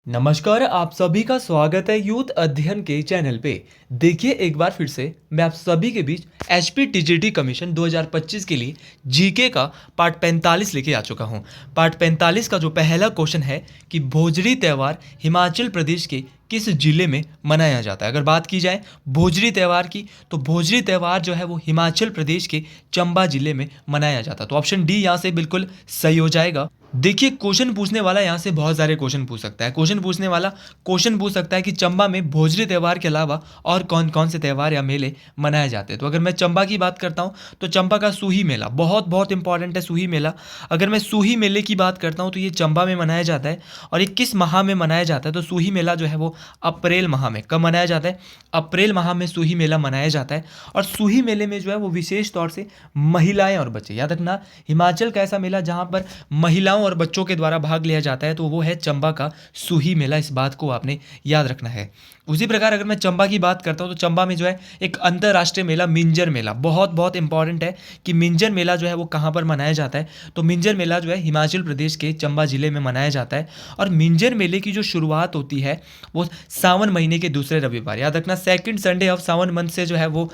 नमस्कार, आप सभी का स्वागत है यूथ अध्ययन के चैनल पे। देखिए एक बार फिर से मैं आप सभी के बीच एचपी टीजीटी कमीशन 2025 के लिए जीके का पार्ट 45 लेके आ चुका हूँ। पार्ट 45 का जो पहला क्वेश्चन है कि भोजली त्यौहार हिमाचल प्रदेश के किस जिले में मनाया जाता है। अगर बात की जाए भोजली त्यौहार की, तो भोजली त्यौहार जो है वो हिमाचल प्रदेश के चंबा जिले में मनाया जाता है। तो ऑप्शन डी यहाँ से बिल्कुल सही हो जाएगा। देखिए क्वेश्चन पूछने वाला यहाँ से बहुत सारे क्वेश्चन पूछ सकता है। क्वेश्चन पूछने वाला क्वेश्चन पूछ सकता है कि चंबा में भोजली त्यौहार के अलावा और कौन कौन से त्यौहार या मेले मनाए जाते हैं। तो अगर मैं चंबा की बात करता हूँ तो चंबा का सूही मेला बहुत बहुत इंपॉर्टेंट है। सूही मेला, अगर मैं सूही मेले की बात करता हूँ तो ये चंबा में मनाया जाता है। और ये किस माह में मनाया जाता है? तो सूही मेला जो है वो अप्रैल माह में। कब मनाया जाता है? अप्रैल माह में सूही मेला मनाया जाता है। और सूही मेले में जो है वो विशेष तौर से महिलाएं और बच्चे, याद रखना हिमाचल का ऐसा मेला जहाँ पर महिलाओं और बच्चों के द्वारा भाग लिया जाता है, तो वो है चंबा का सूही मेला। इस बात को आपने याद रखना है। उसी प्रकार अगर मैं चंबा की बात करता हूँ तो चंबा में जो है एक अंतर्राष्ट्रीय मेला मिंजर मेला बहुत बहुत इंपॉर्टेंट है कि मिंजर मेला जो है वो कहाँ पर मनाया जाता है। तो मिंजर मेला जो है हिमाचल प्रदेश के चंबा जिले में मनाया जाता है। और मिंजर मेले की जो शुरुआत होती है वो सावन महीने के दूसरे रविवार, याद रखना सेकंड संडे ऑफ सावन मंथ से जो है वो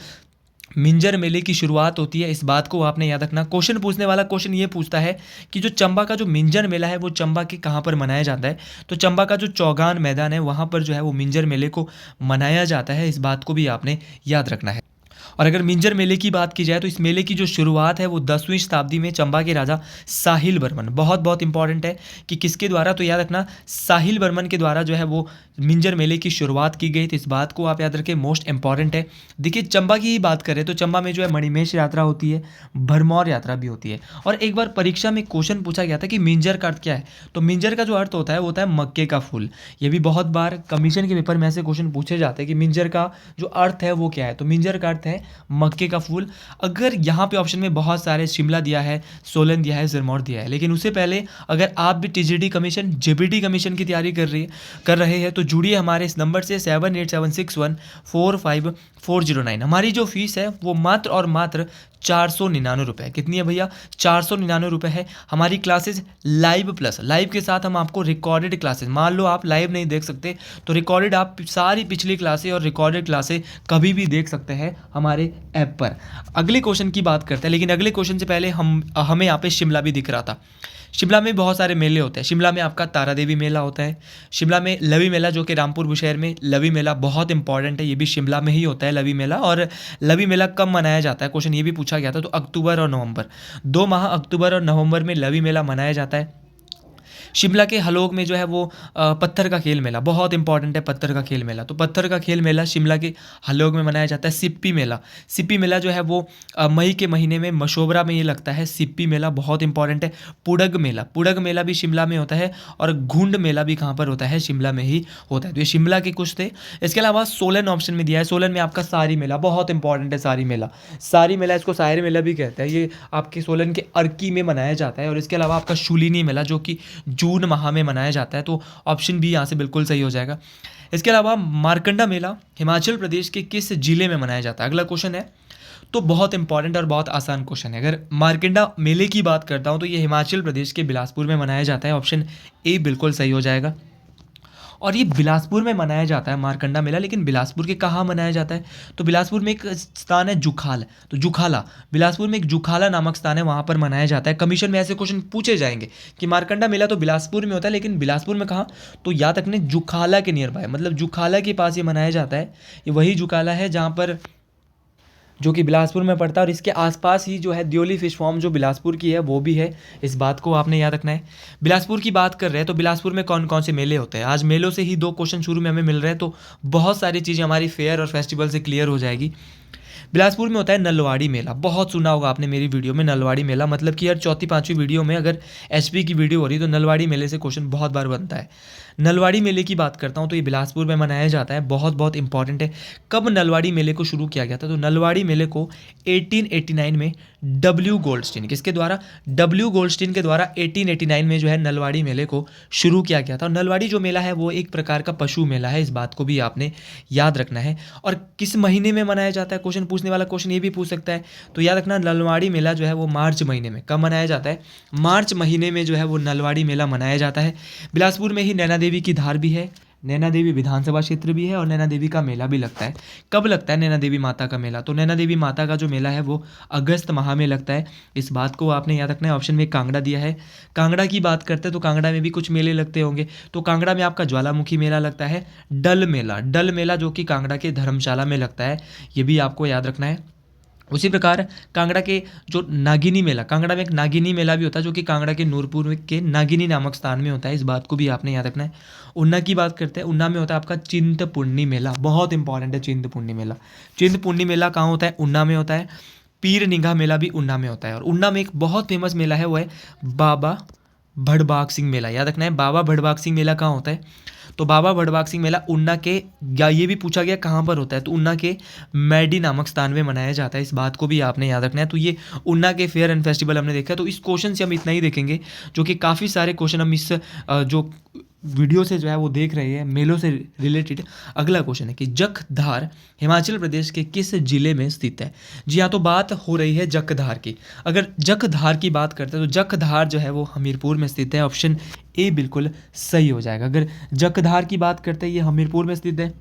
मिंजर मेले की शुरुआत होती है। इस बात को आपने याद रखना। क्वेश्चन पूछने वाला क्वेश्चन ये पूछता है कि जो चंबा का जो मिंजर मेला है वो चंबा के कहाँ पर मनाया जाता है। तो चंबा का जो चौगान मैदान है वहाँ पर जो है वो मिंजर मेले को मनाया जाता है। इस बात को भी आपने याद रखना है। और अगर मिंजर मेले की बात की जाए तो इस मेले की जो शुरुआत है वो 10वीं शताब्दी में चंबा के राजा साहिल बर्मन, बहुत बहुत इंपॉर्टेंट है कि किसके द्वारा, तो याद रखना साहिल बर्मन के द्वारा जो है वो मिंजर मेले की शुरुआत की गई। तो इस बात को आप याद रखें, मोस्ट इंपॉर्टेंट है। देखिए चंबा की ही बात करें तो चंबा में जो है मणिमेश यात्रा होती है, भरमौर यात्रा भी होती है। और एक बार परीक्षा में क्वेश्चन पूछा गया था कि मिंजर का अर्थ क्या है। तो मिंजर का जो अर्थ होता है वो होता है मक्के का फूल। ये भी बहुत बार कमीशन के पेपर में ऐसे क्वेश्चन पूछे जाते हैं कि मिंजर का जो अर्थ है वो क्या है। तो मिंजर का अर्थ है मक्के का फूल। अगर यहाँ पे ऑप्शन में बहुत सारे शिमला दिया है, सोलन दिया है, सिरमौर दिया है, लेकिन उससे पहले अगर आप भी टीजीटी कमीशन, जेबीटी कमीशन की तैयारी कर रहे हैं तो जुड़िए हमारे इस नंबर से 7876145409। हमारी जो फीस है वो मात्र और मात्र 499 रुपये। कितनी है भैया? 499 रुपये है। हमारी क्लासेस लाइव प्लस लाइव के साथ हम आपको रिकॉर्डेड क्लासेस, मान लो आप लाइव नहीं देख सकते तो रिकॉर्डेड आप सारी पिछली क्लासें और रिकॉर्डेड क्लासें कभी भी देख सकते हैं हमारे ऐप पर। अगले क्वेश्चन की बात करते हैं, लेकिन अगले क्वेश्चन से पहले हमें यहाँ पे शिमला भी दिख रहा था। शिमला में बहुत सारे मेले होते हैं। शिमला में आपका तारा देवी मेला होता है। शिमला में लवी मेला, जो कि रामपुर बुशहर में लवी मेला बहुत इंपॉर्टेंट है, ये भी शिमला में ही होता है लवी मेला। और लवी मेला कब मनाया जाता है, क्वेश्चन ये भी पूछा गया था। तो अक्टूबर और नवंबर, 2 माह अक्टूबर और नवंबर में लवी मेला मनाया जाता है। शिमला के हलोग में जो है वो पत्थर का खेल मेला बहुत इंपॉर्टेंट है। पत्थर का खेल मेला, तो पत्थर का खेल मेला शिमला के हलोग में मनाया जाता है। सिप्पी मेला, सिप्पी मेला जो है वो मई के महीने में मशोबरा में ये लगता है। सिप्पी मेला बहुत इंपॉर्टेंट है। पुड़ग मेला, पुड़ग मेला भी शिमला में होता है। और घुंड मेला भी कहाँ पर होता है? शिमला में ही होता है। तो ये शिमला के कुछ थे। इसके अलावा सोलन ऑप्शन में दिया है। सोलन में आपका सारी मेला बहुत इंपॉर्टेंट है। सारी मेला, सारी मेला, इसको सायरी मेला भी कहते हैं। ये आपके सोलन के अर्की में मनाया जाता है। और इसके अलावा आपका शूलिनी मेला जो कि जून माह में मनाया जाता है। तो ऑप्शन बी यहाँ से बिल्कुल सही हो जाएगा। इसके अलावा मारकंडा मेला हिमाचल प्रदेश के किस जिले में मनाया जाता है? अगला क्वेश्चन है तो बहुत इंपॉर्टेंट और बहुत आसान क्वेश्चन है। अगर मारकंडा मेले की बात करता हूँ तो ये हिमाचल प्रदेश के बिलासपुर में मनाया जाता है। ऑप्शन ए बिल्कुल सही हो जाएगा। और ये बिलासपुर में मनाया जाता है मारकंडा मेला, लेकिन बिलासपुर के कहाँ मनाया जाता है? तो बिलासपुर में एक स्थान है जुखाल, तो जुखाला, बिलासपुर में एक जुखाला नामक स्थान है, वहाँ पर मनाया जाता है। कमीशन में ऐसे क्वेश्चन पूछे जाएंगे कि मारकंडा मेला तो बिलासपुर में होता है, लेकिन बिलासपुर में कहाँ? तो याद रखने जुखाला के नियर बाय, मतलब जुखाला के पास ये मनाया जाता है। ये वही जुखाला है जहाँ पर, जो कि बिलासपुर में पड़ता है। और इसके आसपास ही जो है द्योली फिश फार्म जो बिलासपुर की है वो भी है। इस बात को आपने याद रखना है। बिलासपुर की बात कर रहे हैं तो बिलासपुर में कौन कौन से मेले होते हैं? आज मेलों से ही 2 क्वेश्चन शुरू में हमें मिल रहे हैं, तो बहुत सारी चीज़ें हमारी फेयर और फेस्टिवल से क्लियर हो जाएगी। बिलासपुर में होता है नलवाड़ी मेला, बहुत सुना होगा आपने मेरी वीडियो में नलवाड़ी मेला, मतलब कि हर चौथी पाँचवीं वीडियो में अगर एचपी की वीडियो हो रही तो नलवाड़ी मेले से क्वेश्चन बहुत बार बनता है। नलवाड़ी मेले की बात करता हूँ तो ये बिलासपुर में मनाया जाता है, बहुत बहुत इंपॉर्टेंट है। कब नलवाड़ी मेले को शुरू किया गया था? तो नलवाड़ी मेले को 1889 में डब्ल्यू गोल्डस्टीन। किसके द्वारा? डब्ल्यू गोल्डस्टीन के द्वारा 1889 में जो है नलवाड़ी मेले को शुरू किया गया था। और नलवाड़ी जो मेला है वो एक प्रकार का पशु मेला है, इस बात को भी आपने याद रखना है। और किस महीने में मनाया जाता है? क्वेश्चन पूछने वाला क्वेश्चन ये भी पूछ सकता है, तो याद रखना नलवाड़ी मेला जो है वो मार्च महीने में। कब मनाया जाता है? मार्च महीने में जो है वो नलवाड़ी मेला मनाया जाता है। बिलासपुर में ही नैना देवी की धार भी है, नैना देवी विधानसभा क्षेत्र भी है, और नैना देवी का मेला भी लगता है। कब लगता है नैना देवी माता का मेला? तो नैना देवी माता का जो मेला है वो अगस्त माह में लगता है, इस बात को आपने याद रखना है। ऑप्शन में कांगड़ा दिया है। कांगड़ा की बात करते हैं तो कांगड़ा में भी कुछ मेले लगते होंगे, तो कांगड़ा में आपका ज्वालामुखी मेला लगता है। डल मेला, डल मेला जो कि कांगड़ा के धर्मशाला में लगता है, ये भी आपको याद रखना है। उसी प्रकार कांगड़ा के जो नागिनी मेला, कांगड़ा में एक नागिनी मेला भी होता है जो कि कांगड़ा के नूरपुर के नागिनी नामक स्थान में होता है, इस बात को भी आपने याद रखना है। उन्ना की बात करते हैं, उन्ना में होता है आपका चिंतपूर्णी मेला, बहुत इंपॉर्टेंट है चिंतपूर्णी मेला। चिंतपूर्णी मेला कहाँ होता है? उन्ना में होता है। पीर निगाह मेला भी उन्ना में होता है। और उन्ना में एक बहुत फेमस मेला है, वो है बाबा भड़बाग सिंह मेला। याद रखना है, बाबा भड़बाग सिंह मेला कहाँ होता है? तो बाबा भड़बाग सिंह मेला उन्ना के, या ये भी पूछा गया कहाँ पर होता है, तो उन्ना के मैडी नामक स्थान में मनाया जाता है, इस बात को भी आपने याद रखना है। तो ये उन्ना के फेयर एंड फेस्टिवल हमने देखा है। तो इस क्वेश्चन से हम इतना ही देखेंगे, जो कि काफ़ी सारे क्वेश्चन हम इस जो वीडियो से जो है वो देख रहे हैं मेलों से रिलेटेड। अगला क्वेश्चन है कि जखधार हिमाचल प्रदेश के किस जिले में स्थित है? जी हाँ, तो बात हो रही है जखधार की। अगर जखधार की बात करते हैं तो जखधार जो है वो हमीरपुर में स्थित है। ऑप्शन ए बिल्कुल सही हो जाएगा। अगर जखधार की बात करते हैं, ये हमीरपुर में स्थित है।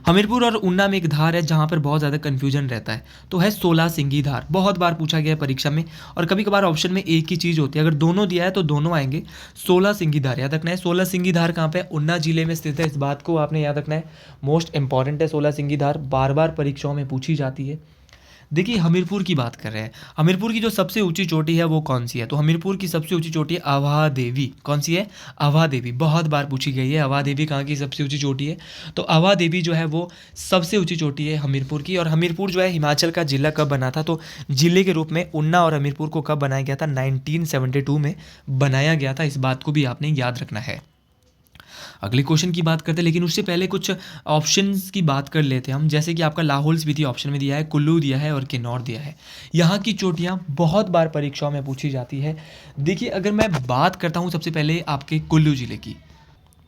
हमीरपुर और उन्ना में एक धार है जहाँ पर बहुत ज़्यादा कन्फ्यूजन रहता है, तो है 16 सिंगी धार। बहुत बार पूछा गया है परीक्षा में, और कभी कभार ऑप्शन में एक ही चीज़ होती है, अगर दोनों दिया है तो दोनों आएंगे। 16 सिंगी धार याद रखना है। 16 सिंगी धार कहाँ पे? उन्ना जिले में स्थित है, इस बात को आपने याद रखना है। मोस्ट इंपॉर्टेंट है 16 सिंगी धार, बार बार परीक्षाओं में पूछी जाती है। देखिए हमीरपुर की बात कर रहे हैं, हमीरपुर की जो सबसे ऊंची चोटी है वो कौन सी है? तो हमीरपुर की सबसे ऊंची चोटी है अवाह देवी। कौन सी है? अवाह देवी, बहुत बार पूछी गई है। अवाह देवी कहाँ की सबसे ऊंची चोटी है? तो अवाह देवी जो है वो सबसे ऊंची चोटी है हमीरपुर की। और हमीरपुर जो है हिमाचल का जिला कब बना था? तो जिले के रूप में उन्ना और हमीरपुर को कब बनाया गया था? 1972 में बनाया गया था, इस बात को भी आपने याद रखना है। अगले क्वेश्चन की बात करते हैं, लेकिन उससे पहले कुछ ऑप्शंस की बात कर लेते हैं हम। जैसे कि आपका लाहौल स्पीति ऑप्शन में दिया है, कुल्लू दिया है और किन्नौर दिया है। यहाँ की चोटियाँ बहुत बार परीक्षाओं में पूछी जाती है। देखिए अगर मैं बात करता हूँ सबसे पहले आपके कुल्लू जिले की,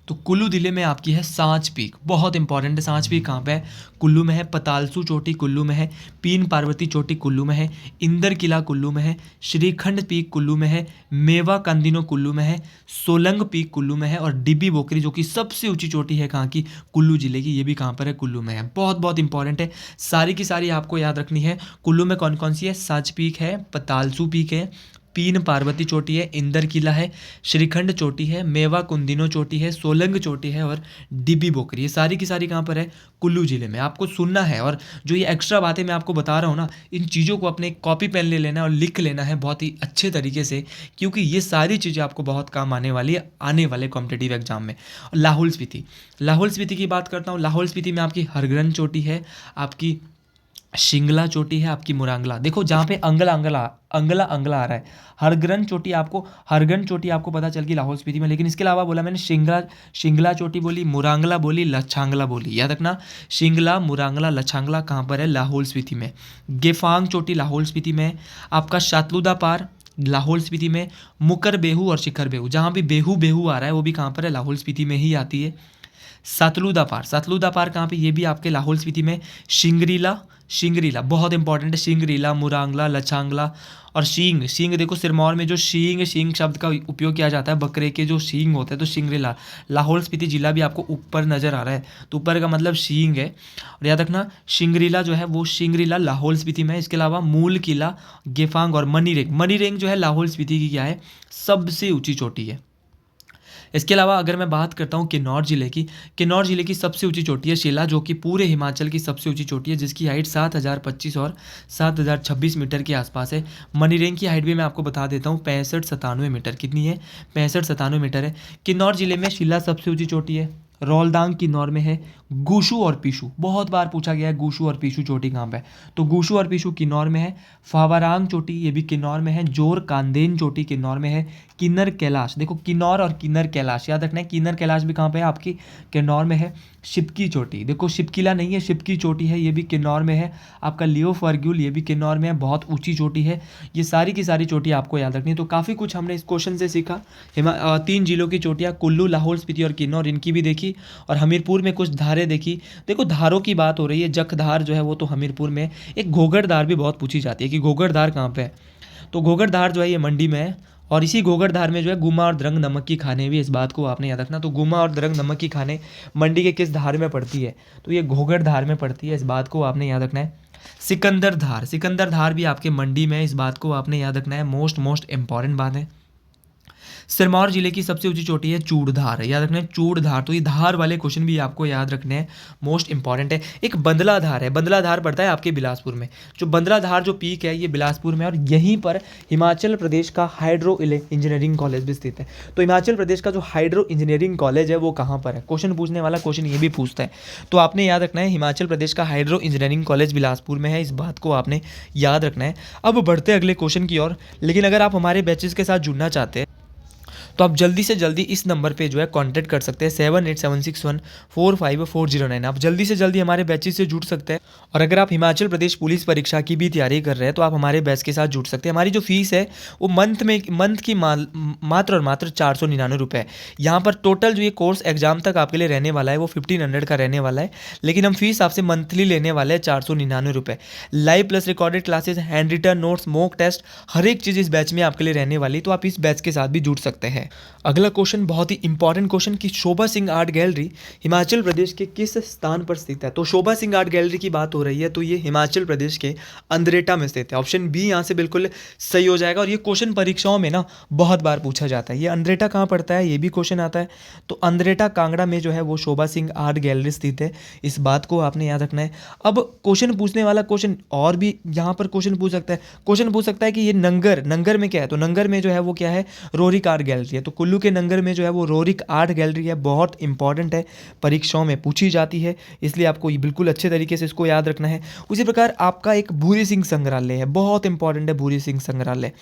तो कुल्लू जिले में आपकी है सांच पीक, बहुत इंपॉर्टेंट है। सांच पीक कहाँ पे है? कुल्लू में है। पतालसू चोटी कुल्लू में है। पीन पार्वती चोटी कुल्लू में है। इंदर किला कुल्लू में है। श्रीखंड पीक कुल्लू में है। मेवा कंदिनो कुल्लू में है। सोलंग पीक कुल्लू में है। और डिब्बी बोकरी जो कि सबसे ऊंची चोटी है कहाँ की? कुल्लू जिले की, ये भी कहाँ पर है? कुल्लू में है। बहुत बहुत इंपॉर्टेंट है, सारी की सारी आपको याद रखनी है। कुल्लू में कौन कौन सी है? सांच पीक है, पतालसू पीक है, पीन पार्वती चोटी है, इंदर किला है, श्रीखंड चोटी है, मेवा कुंदिनो चोटी है, सोलंग चोटी है और डिब्बी बोकरी। ये सारी की सारी कहाँ पर है? कुल्लू जिले में। आपको सुनना है, और जो ये एक्स्ट्रा बातें मैं आपको बता रहा हूँ ना, इन चीज़ों को अपने कॉपी पेन ले लेना है और लिख लेना है बहुत ही अच्छे तरीके से, क्योंकि ये सारी चीज़ें आपको बहुत काम आने वाली है आने वाले कॉम्पिटिटिव एग्जाम में। लाहौल स्पीति, लाहौल स्पीति की बात करता हूँ। लाहौल स्पीति में आपकी हरग्रन चोटी है, आपकी शिंगला चोटी है, आपकी मुरांगला। देखो जहाँ पे अंगला अंगला अंगला अंगला आ रहा है, हरग्रन चोटी आपको, हरग्रन चोटी आपको पता चल गई लाहौल स्पीति में। लेकिन इसके अलावा बोला मैंने शिंगला चोटी बोली, मुरांगला बोली, लछांगला बोली। याद रखना, शिंगला, मुरांगला, लछांगला कहाँ पर है? लाहौल स्पीति में। गेफांग चोटी लाहौल स्पीति में। आपका शातलुदा पार लाहौल स्पीति में। मुकर बेहू और शिखर बेहू, जहाँ भी बेहू बेहू आ रहा है वो भी कहाँ पर है? लाहौल स्पीति में ही आती है। सतलुदा पार, सतलुदा पार कहाँ पे? ये भी आपके लाहौल स्पीति में। शिंगरीला, शिंगरीला बहुत इंपॉर्टेंट है। शिंगरीला, मुरांगला, लछांगला और शींग, शींग देखो सिरमौर में जो शींग शींग शब्द का उपयोग किया जाता है, बकरे के जो शींग होते हैं, तो शिंगरीला। लाहौल स्पीति जिला भी आपको ऊपर नजर आ रहा है, तो ऊपर का मतलब शींग है। और याद रखना शिंगरीला जो है वो शिंगरीला लाहौल स्पीति में है। इसके अलावा मूल किला, गेफांग और मनीरेंग, मनीरेंग जो है लाहौल स्पीति की क्या है? सबसे ऊंची चोटी है। इसके अलावा अगर मैं बात करता हूँ किन्नौर जिले की, किन्नौर जिले की सबसे ऊंची चोटी है शिला, जो कि पूरे हिमाचल की सबसे ऊंची चोटी है, जिसकी हाइट 7025 और 7026 मीटर के आसपास है। मनीरेंग की हाइट भी मैं आपको बता देता हूँ, 65-97 मीटर। कितनी है? 65-97 मीटर है। किन्नौर जिले में शिला सबसे ऊंची चोटी है। रोलदांग किन्नौर में है। गूशू और पीशू बहुत बार पूछा गया है, गूशू और पीशू चोटी कहाँ पे है? तो गूशू और पीशू किन्नौर में है। फावरांग चोटी ये भी किन्नौर में है। जोर कांदेन चोटी किन्नौर में है। किन्नर कैलाश, देखो किन्नौर और किन्नर कैलाश याद रखना है। किन्नर कैलाश भी कहाँ पे है आपकी किन्नौर में है। शिपकी चोटी, देखो शिपकिला नहीं है, शिपकी चोटी है, ये भी किन्नौर में है। आपका लियो फर्ग्यूल, ये भी किन्नौर में है, बहुत ऊंची चोटी है। ये सारी की सारी चोटी आपको याद रखनी है। तो काफ़ी कुछ हमने इस क्वेश्चन से सीखा। 3 जिलों की चोटियाँ कुल्लू, लाहौल स्पीति और किन्नौर, इनकी भी देखी। और हमीरपुर में कुछ धारें देखी। देखो धारों की बात हो रही है, जखधार जो है वो तो हमीरपुर में है। एक घोगरधार भी बहुत पूछी जाती है कि घोगरधार कहाँ पे है, तो घोगरधार जो है ये मंडी में है। और इसी घोगरधार में जो है गुमा और द्रंग नमक की खाने भी, इस बात को आपने याद रखना। तो गुमा और द्रंग नमक की खाने मंडी के किस धार में पड़ती है, तो ये घोगरधार में पड़ती है, इस बात को आपने याद रखना है। सिकंदर धार, सिकंदर धार भी आपके मंडी में है, इस बात को आपने याद रखना है। मोस्ट इंपॉर्टेंट बात है। सिरमौर जिले की सबसे ऊंची चोटी है चूड़धार, याद रखना है चूड़धार। तो ये धार वाले क्वेश्चन भी आपको याद रखने हैं, मोस्ट इंपॉर्टेंट है। एक बंदला धार है, बंदला धार पड़ता है आपके बिलासपुर में। जो बंदला धार जो पीक है ये बिलासपुर में, और यहीं पर हिमाचल प्रदेश का हाइड्रो इंजीनियरिंग कॉलेज भी स्थित है। तो हिमाचल प्रदेश का जो हाइड्रो इंजीनियरिंग कॉलेज है वो कहाँ पर है, क्वेश्चन पूछने वाला क्वेश्चन ये भी पूछता है। तो आपने याद रखना है हिमाचल प्रदेश का हाइड्रो इंजीनियरिंग कॉलेज बिलासपुर में है, इस बात को आपने याद रखना है। अब बढ़ते अगले क्वेश्चन की ओर। लेकिन अगर आप हमारे बैचेस के साथ जुड़ना चाहते हैं तो आप जल्दी से जल्दी इस नंबर पे जो है कांटेक्ट कर सकते हैं 7876145409। आप जल्दी से जल्दी हमारे बैचेस से जुड़ सकते हैं। और अगर आप हिमाचल प्रदेश पुलिस परीक्षा की भी तैयारी कर रहे हैं तो आप हमारे बैच के साथ जुड़ सकते हैं। हमारी जो फीस है वो मंथ की मात्र और मात्र 499 रुपये है। यहाँ पर टोटल जो ये कोर्स एग्जाम तक आपके लिए रहने वाला है वो 1500 का रहने वाला है, लेकिन हम फीस आपसे मंथली लेने वाले हैं 499 रुपये। Live plus recorded classes, hand written notes, mock test, हर एक चीज़ इस बैच में आपके लिए रहने वाली, तो आप इस बैच के साथ भी जुड़ सकते हैं। अगला क्वेश्चन बहुत ही इंपॉर्टेंट क्वेश्चन कि शोभा सिंह आर्ट गैलरी हिमाचल प्रदेश के किस स्थान पर स्थित है। तो शोभा सिंह आर्ट गैलरी की बात हो रही है तो ये हिमाचल प्रदेश के अंद्रेटा में स्थित है। ऑप्शन बी यहाँ से बिल्कुल सही हो जाएगा। और ये क्वेश्चन परीक्षाओं में ना बहुत बार पूछा जाता है। ये अंद्रेटा कहाँ पड़ता है, ये भी क्वेश्चन आता है। तो अंद्रेटा कांगड़ा में जो है वो शोभा सिंह आर्ट गैलरी स्थित है, इस बात को आपने याद रखना है। अब क्वेश्चन पूछने वाला क्वेश्चन और भी यहाँ पर क्वेश्चन पूछ सकता है। क्वेश्चन पूछ सकता है कि ये नंगर में क्या है, तो नंगर में जो है वो क्या है, रोरिक आर्ट गैलरी है। तो कुल्लू के नंगर में जो है वो रोरिक आर्ट गैलरी है, बहुत इंपॉर्टेंट है, परीक्षाओं में पूछी जाती है, इसलिए आपको ये बिल्कुल अच्छे तरीके से इसको याद रखना है। उसी प्रकार आपका एक भूरी सिंह संग्रहालय है, बहुत इंपॉर्टेंट है भूरी सिंह संग्रहालय।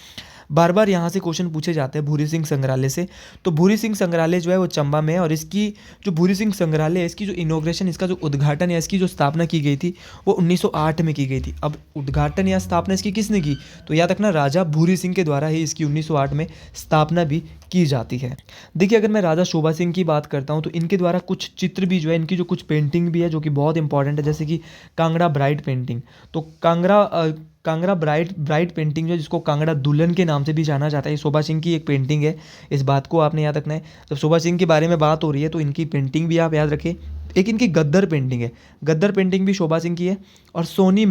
बार बार यहाँ से क्वेश्चन पूछे जाते हैं भूरी सिंह संग्रहालय से। तो भूरी सिंह संग्रहालय जो है वो चंबा में है, और इसकी जो भूरी सिंह संग्रहालय है इसकी जो इनॉग्रेशन, इसका जो उद्घाटन या इसकी जो स्थापना की गई थी वो 1908 में की गई थी। अब उद्घाटन या स्थापना इसकी किसने की, तो याद रखना राजा भूरी सिंह के द्वारा ही इसकी 1908 में स्थापना भी की जाती है। देखिए अगर मैं राजा शोभा सिंह की बात करता हूँ तो इनके द्वारा कुछ चित्र भी जो है, इनकी जो कुछ पेंटिंग भी है जो कि बहुत इंपॉर्टेंट है, जैसे कि कांगड़ा ब्राइड पेंटिंग। तो कांगड़ा ब्राइड पेंटिंग जो है, जिसको कांगड़ा दुल्हन के नाम से भी जाना जाता है, ये शोभा सिंह की एक पेंटिंग है, इस बात को आपने याद रखना है। जब शोभा सिंह के बारे में बात हो रही है तो इनकी पेंटिंग भी आप याद रखें। एक इनकी गद्दर पेंटिंग है, गद्दर पेंटिंग भी शोभा सिंह की है। और सोनी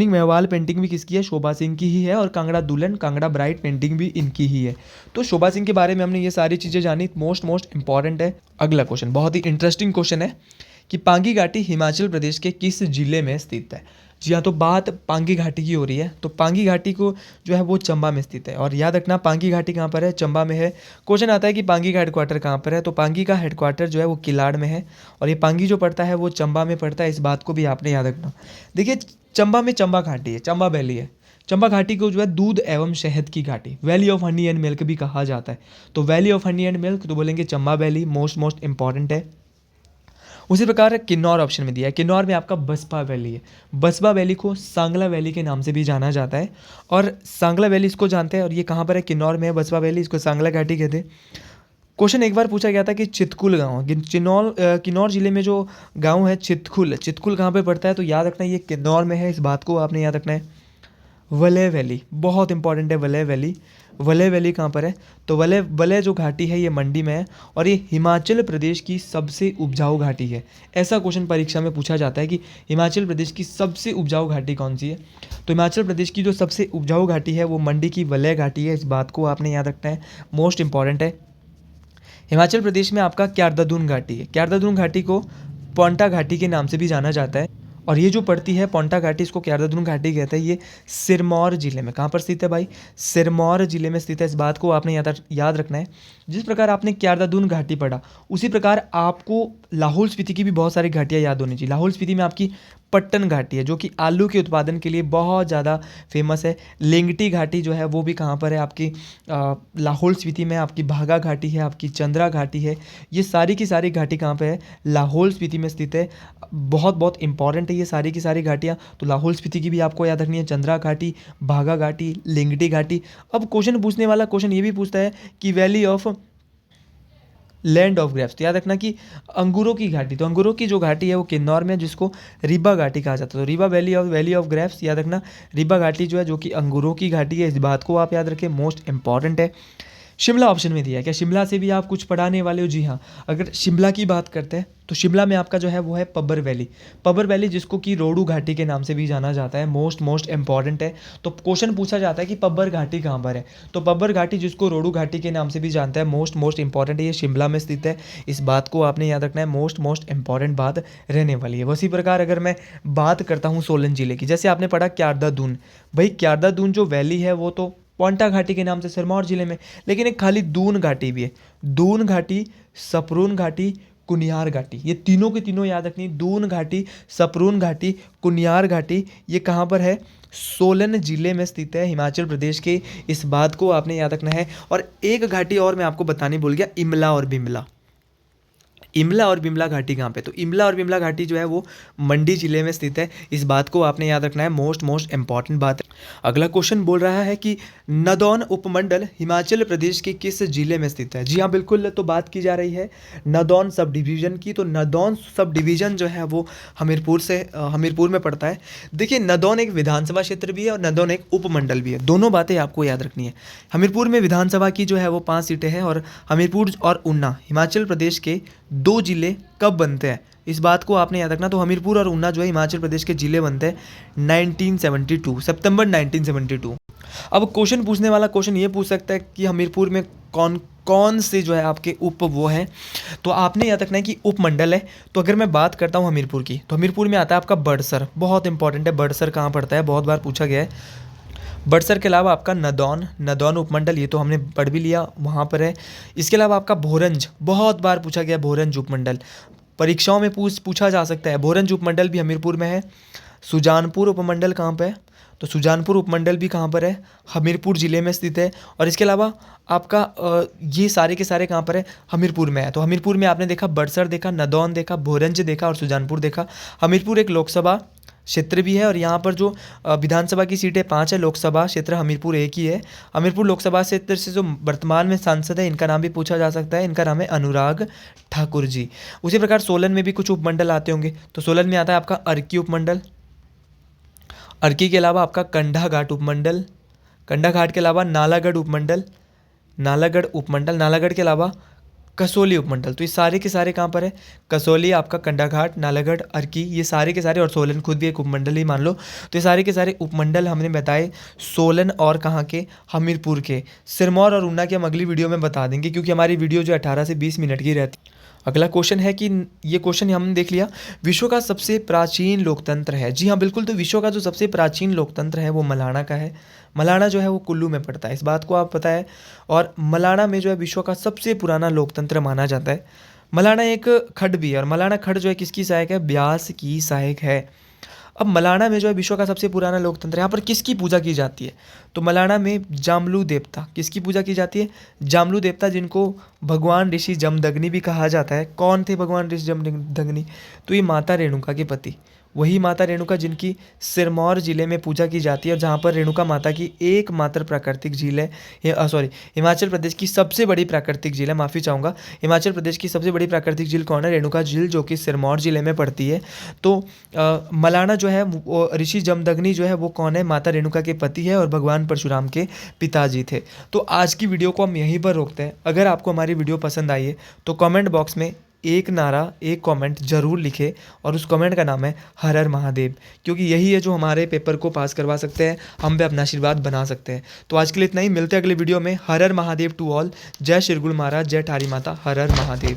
महवाल पेंटिंग भी किसकी है, शोभा सिंह की ही है। और कांगड़ा दुल्हन, कांगड़ा ब्राइड पेंटिंग भी इनकी ही है। तो शोभा सिंह के बारे में हमने ये सारी चीज़ें जानी, मोस्ट इंपॉर्टेंट है। अगला क्वेश्चन बहुत ही इंटरेस्टिंग क्वेश्चन है कि पांगी घाटी हिमाचल प्रदेश के किस जिले में स्थित है। जी हाँ, तो बात पांगी घाटी की हो रही है। तो पांगी घाटी को जो है वो चंबा में स्थित है, और याद रखना पांगी घाटी कहाँ पर है, चंबा में है। क्वेश्चन आता है कि पांगी का हेडक्वार्टर कहाँ पर है, तो पांगी का हेडक्वार्टर जो है वो किलाड़ में है, और ये पांगी जो पड़ता है वो चंबा में पड़ता है, इस बात को भी आपने याद रखना। देखिए चंबा में चंबा घाटी है, चंबा वैली है। चंबा घाटी को जो है दूध एवं शहद की घाटी, valley of honey and milk भी कहा जाता है। तो valley of honey and milk तो बोलेंगे चंबा वैली, मोस्ट इंपॉर्टेंट है। उसी प्रकार किन्नौर ऑप्शन में दिया है, किन्नौर में आपका बसपा वैली है। बसपा वैली को सांगला वैली के नाम से भी जाना जाता है, और सांगला वैली इसको जानते हैं, और ये कहाँ पर है, किन्नौर में है बसपा वैली, इसको सांगला घाटी कहते हैं। क्वेश्चन एक बार पूछा गया था कि चितकुल गाँव, किन्नौर जिले में जो गाँव है चितकुल कहाँ पर पड़ता है, तो याद रखना ये किन्नौर में है, इस बात को आपने याद रखना है। वलय वैली बहुत इंपॉर्टेंट है, वलय वैली कहाँ पर है, तो वलय जो घाटी है ये मंडी में है, और ये हिमाचल प्रदेश की सबसे उपजाऊ घाटी है। ऐसा क्वेश्चन परीक्षा में पूछा जाता है कि हिमाचल प्रदेश की सबसे उपजाऊ घाटी कौन सी है। तो हिमाचल प्रदेश की जो सबसे उपजाऊ घाटी है वो मंडी की वलय घाटी है, इस बात को आपने याद रखना है, मोस्ट इंपॉर्टेंट है। हिमाचल प्रदेश में आपका क्यारदादून घाटी है, क्यारदादून घाटी को पोंटा घाटी के नाम से भी जाना जाता है, और ये जो पड़ती है पोंटा घाटी, इसको क्यारदादून घाटी कहते हैं। ये सिरमौर जिले में, कहाँ पर स्थित है भाई, सिरमौर जिले में स्थित है, इस बात को आपने याद रखना है। जिस प्रकार आपने क्यारदादून घाटी पढ़ा उसी प्रकार आपको लाहौल स्पीति की भी बहुत सारी घाटियाँ याद होनी चाहिए। लाहौल स्पीति में आपकी पट्टन घाटी है जो कि आलू के उत्पादन के लिए बहुत ज़्यादा फेमस है। लेंगटी घाटी जो है वो भी कहाँ पर है, आपकी लाहौल स्पीति में। आपकी भागा घाटी है, आपकी चंद्रा घाटी है, ये सारी की सारी घाटी कहाँ पे है, लाहौल स्पीति में स्थित है। बहुत बहुत इंपॉर्टेंट है ये सारी की सारी घाटियाँ। तो लाहौल स्पीति की भी आपको याद रखनी है, चंद्रा घाटी, भागा घाटी, लेंगटी घाटी। अब क्वेश्चन पूछने वाला क्वेश्चन ये भी पूछता है कि valley of land of grapes, तो याद रखना कि अंगूरों की घाटी, तो अंगूरों की जो घाटी है वो किन्नौर में, जिसको रीबा घाटी कहा जाता है। तो रीबा वैली ऑफ ग्रेप्स, याद रखना रीबा घाटी जो है जो कि अंगूरों की घाटी है, इस बात को आप याद रखें, मोस्ट इंपॉर्टेंट है। शिमला ऑप्शन में दिया है, क्या शिमला से भी आप कुछ पढ़ाने वाले हो? जी हाँ, अगर शिमला की बात करते हैं तो शिमला में आपका जो है वो है पब्बर वैली। पब्बर वैली जिसको कि रोडू घाटी के नाम से भी जाना जाता है, मोस्ट इंपॉर्टेंट है। तो क्वेश्चन पूछा जाता है कि पब्बर घाटी कहाँ पर है, तो पब्बर घाटी जिसको रोडू घाटी के नाम से भी जानता है, मोस्ट इंपॉर्टेंट है, ये शिमला में स्थित है। इस बात को आपने याद रखना है, मोस्ट इंपॉर्टेंट बात रहने वाली है। उसी प्रकार अगर मैं बात करता हूँ सोलन जिले की, जैसे आपने पढ़ा क्यारदा दून, भाई क्यारदा दून जो वैली है वो तो पोंटा घाटी के नाम से सिरमौर जिले में, लेकिन एक खाली दून घाटी भी है। दून घाटी, सपरून घाटी, कुनियार घाटी, ये तीनों के तीनों याद रखनी। दून घाटी, सपरून घाटी, कुनियार घाटी, ये कहाँ पर है, सोलन जिले में स्थित है, हिमाचल प्रदेश के। इस बात को आपने याद रखना है। और एक घाटी और मैं आपको बतानी भूल गया, इमला और बिमला। इमला और बिमला घाटी कहाँ पे, तो इमला और बिमला घाटी जो है वो मंडी जिले में स्थित है। इस बात को आपने याद रखना है, मोस्ट इंपॉर्टेंट बात है। अगला क्वेश्चन बोल रहा है कि नदौन उपमंडल हिमाचल प्रदेश के किस जिले में स्थित है? जी हाँ बिल्कुल, तो बात की जा रही है नदौन सब डिवीज़न की। तो नदौन सब डिवीज़न जो है वो हमीरपुर में पड़ता है। देखिए, नदौन एक विधानसभा क्षेत्र भी है और नदौन एक उपमंडल भी है, दोनों बातें आपको याद रखनी है। हमीरपुर में विधानसभा की जो है वो 5 सीटें हैं, और हमीरपुर और ऊना हिमाचल प्रदेश के 2 जिले कब बनते हैं, इस बात को आपने याद रखना। तो हमीरपुर और ऊना जो है हिमाचल प्रदेश के जिले बनते हैं 1972, सितंबर 1972। अब क्वेश्चन पूछने वाला क्वेश्चन ये पूछ सकता है कि हमीरपुर में कौन कौन से जो है आपके उप वो हैं, तो आपने याद रखना है कि उपमंडल है। तो अगर मैं बात करता हूँ हमीरपुर की, तो हमीरपुर में आता है आपका बड़सर, बहुत इंपॉर्टेंट है। बड़सर कहाँ पड़ता है, बहुत बार पूछा गया है। बड़सर के अलावा आपका नदौन उपमंडल, ये तो हमने पढ़ भी लिया, वहाँ पर है। इसके अलावा आपका भोरंज, बहुत बार पूछा गया, भोरंज उपमंडल परीक्षाओं में पूछा जा सकता है। भोरंज उपमंडल भी हमीरपुर में है। सुजानपुर उपमंडल कहाँ पे है, तो सुजानपुर उपमंडल भी कहाँ पर है, हमीरपुर ज़िले में स्थित है। और इसके अलावा आपका ये सारे के सारे कहाँ पर है, हमीरपुर में है। तो हमीरपुर में आपने देखा बड़सर देखा, नदौन देखा, भोरंज देखा और सुजानपुर देखा। हमीरपुर एक लोकसभा क्षेत्र भी है, और यहाँ पर जो विधानसभा की सीटें 5 है, लोकसभा क्षेत्र हमीरपुर एक ही है। हमीरपुर लोकसभा क्षेत्र से जो वर्तमान में सांसद है, इनका नाम भी पूछा जा सकता है, इनका नाम है अनुराग ठाकुर जी। उसी प्रकार सोलन में भी कुछ उपमंडल आते होंगे, तो सोलन में आता है आपका अर्की उपमंडल। अर्की के अलावा आपका कंडा घाट उपमंडल, कंडा घाट के अलावा नालागढ़ उपमंडल, नालागढ़ के अलावा कसौली उपमंडल। तो ये सारे के सारे कहाँ पर है, कसौली, आपका कंडाघाट, नालागढ़, अर्की, ये सारे के सारे, और सोलन खुद भी एक उपमंडल ही मान लो। तो ये सारे के सारे उपमंडल हमने बताए सोलन और कहाँ के, हमीरपुर के। सिरमौर और ऊना की हम अगली वीडियो में बता देंगे, क्योंकि हमारी वीडियो जो 18 से 20 मिनट की रहती है। अगला क्वेश्चन है कि ये क्वेश्चन हमने देख लिया, विश्व का सबसे प्राचीन लोकतंत्र है। जी हाँ बिल्कुल, तो विश्व का जो सबसे प्राचीन लोकतंत्र है वो मलाना का है। मलाना जो है वो कुल्लू में पड़ता है, इस बात को आप पता है। और मलाना में जो है विश्व का सबसे पुराना लोकतंत्र माना जाता है। मलाना एक खड्ड भी है, और मलाना खड्ड जो है किसकी सहायक है, ब्यास की सहायक है। अब मलाना में जो है विश्व का सबसे पुराना लोकतंत्र, यहाँ पर किसकी पूजा की जाती है, तो मलाना में जामलू देवता, किसकी पूजा की जाती है, जामलू देवता, जिनको भगवान ऋषि जमदग्नि भी कहा जाता है। कौन थे भगवान ऋषि जमदग्नि, तो ये माता रेणुका के पति, वही माता रेणुका जिनकी सिरमौर जिले में पूजा की जाती है, और जहाँ पर रेणुका माता की एकमात्र प्राकृतिक झील है, हिमाचल प्रदेश की सबसे बड़ी प्राकृतिक झील है, माफ़ी चाहूँगा, हिमाचल प्रदेश की सबसे बड़ी प्राकृतिक झील कौन है, रेणुका झील, जो कि सिरमौर जिले में पड़ती है। तो मलाना जो है ऋषि जमदग्नि जो है वो कौन है, माता रेणुका के पति है और भगवान परशुराम के पिताजी थे। तो आज की वीडियो को हम यहीं पर रोकते हैं। अगर आपको हमारी वीडियो पसंद आई है तो कमेंट बॉक्स में एक नारा, एक कमेंट जरूर लिखे, और उस कमेंट का नाम है हर हर महादेव, क्योंकि यही है जो हमारे पेपर को पास करवा सकते हैं, हम पे अपना आशीर्वाद बना सकते हैं। तो आज के लिए इतना ही, मिलते हैं अगले वीडियो में। हर हर महादेव टू ऑल। जय श्री गुरु महाराज, जय ठारी माता, हर हर महादेव।